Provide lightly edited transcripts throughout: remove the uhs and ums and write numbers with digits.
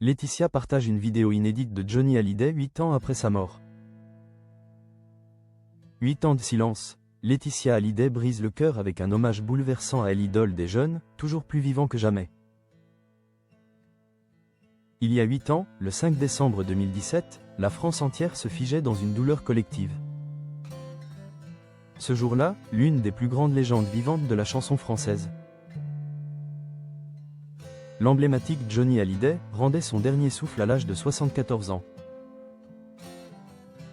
Laetitia partage une vidéo inédite de Johnny Hallyday 8 ans après sa mort. 8 ans de silence, Laetitia Hallyday brise le cœur avec un hommage bouleversant à l'idole des jeunes, toujours plus vivant que jamais. Il y a 8 ans, le 5 décembre 2017, la France entière se figeait dans une douleur collective. Ce jour-là, l'une des plus grandes légendes vivantes de la chanson française, l'emblématique Johnny Hallyday, rendait son dernier souffle à l'âge de 74 ans.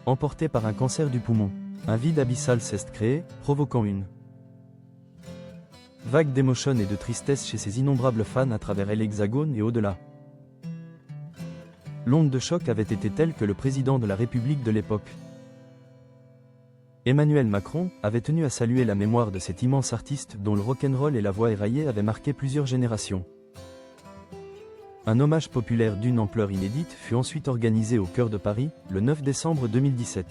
Emporté par un cancer du poumon, un vide abyssal s'est créé, provoquant une vague d'émotion et de tristesse chez ses innombrables fans à travers l'Hexagone et au-delà. L'onde de choc avait été telle que le président de la République de l'époque, Emmanuel Macron, avait tenu à saluer la mémoire de cet immense artiste dont le rock'n'roll et la voix éraillée avaient marqué plusieurs générations. Un hommage populaire d'une ampleur inédite fut ensuite organisé au cœur de Paris, le 9 décembre 2017.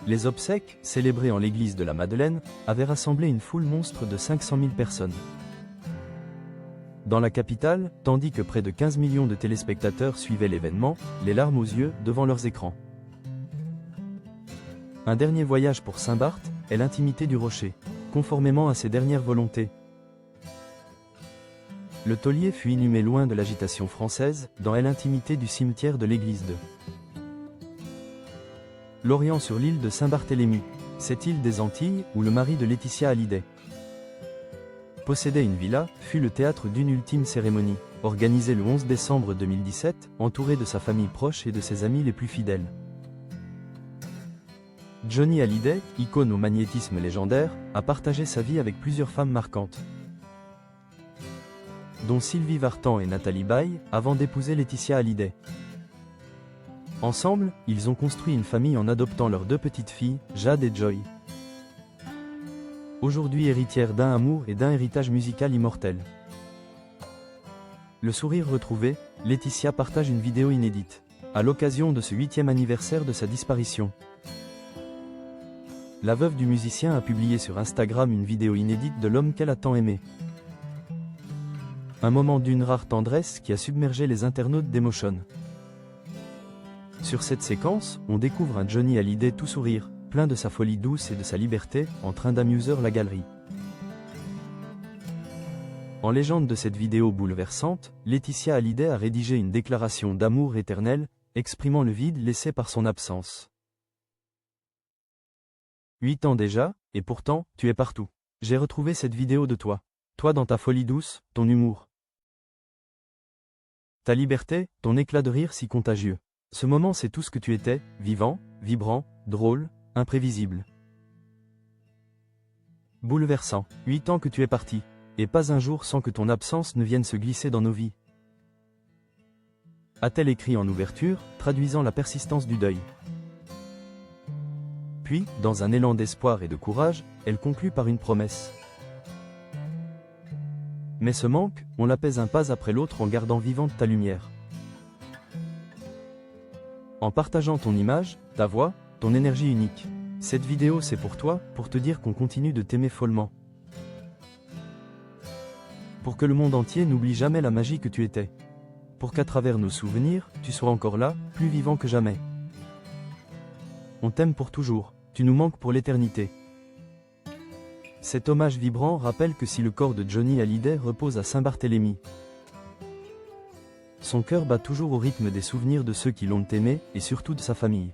Les obsèques, célébrées en l'église de la Madeleine, avaient rassemblé une foule monstre de 500 000 personnes. Dans la capitale, tandis que près de 15 millions de téléspectateurs suivaient l'événement, les larmes aux yeux, devant leurs écrans. Un dernier voyage pour Saint-Barth, est l'intimité du rocher, conformément à ses dernières volontés. Le taulier fut inhumé loin de l'agitation française, dans l'intimité du cimetière de l'église de Lorient sur l'île de Saint-Barthélemy, cette île des Antilles, où le mari de Laetitia Hallyday possédait une villa, fut le théâtre d'une ultime cérémonie, organisée le 11 décembre 2017, entouré de sa famille proche et de ses amis les plus fidèles. Johnny Hallyday, icône au magnétisme légendaire, a partagé sa vie avec plusieurs femmes marquantes, dont Sylvie Vartan et Nathalie Baye, avant d'épouser Laetitia Hallyday. Ensemble, ils ont construit une famille en adoptant leurs 2 petites filles, Jade et Joy. Aujourd'hui héritière d'un amour et d'un héritage musical immortel. Le sourire retrouvé, Laetitia partage une vidéo inédite, à l'occasion de ce 8e anniversaire de sa disparition. La veuve du musicien a publié sur Instagram une vidéo inédite de l'homme qu'elle a tant aimé. Un moment d'une rare tendresse qui a submergé les internautes d'émotion. Sur cette séquence, on découvre un Johnny Hallyday tout sourire, plein de sa folie douce et de sa liberté, en train d'amuser la galerie. En légende de cette vidéo bouleversante, Laetitia Hallyday a rédigé une déclaration d'amour éternel, exprimant le vide laissé par son absence. 8 ans déjà, et pourtant, tu es partout. J'ai retrouvé cette vidéo de toi. Toi dans ta folie douce, ton humour, ta liberté, ton éclat de rire si contagieux. Ce moment c'est tout ce que tu étais, vivant, vibrant, drôle, imprévisible. Bouleversant. 8 ans que tu es parti, et pas un jour sans que ton absence ne vienne se glisser dans nos vies. A-t-elle écrit en ouverture, traduisant la persistance du deuil. Puis, dans un élan d'espoir et de courage, elle conclut par une promesse. Mais ce manque, on l'apaise un pas après l'autre en gardant vivante ta lumière. En partageant ton image, ta voix, ton énergie unique. Cette vidéo c'est pour toi, pour te dire qu'on continue de t'aimer follement. Pour que le monde entier n'oublie jamais la magie que tu étais. Pour qu'à travers nos souvenirs, tu sois encore là, plus vivant que jamais. On t'aime pour toujours, tu nous manques pour l'éternité. Cet hommage vibrant rappelle que si le corps de Johnny Hallyday repose à Saint-Barthélemy, son cœur bat toujours au rythme des souvenirs de ceux qui l'ont aimé, et surtout de sa famille.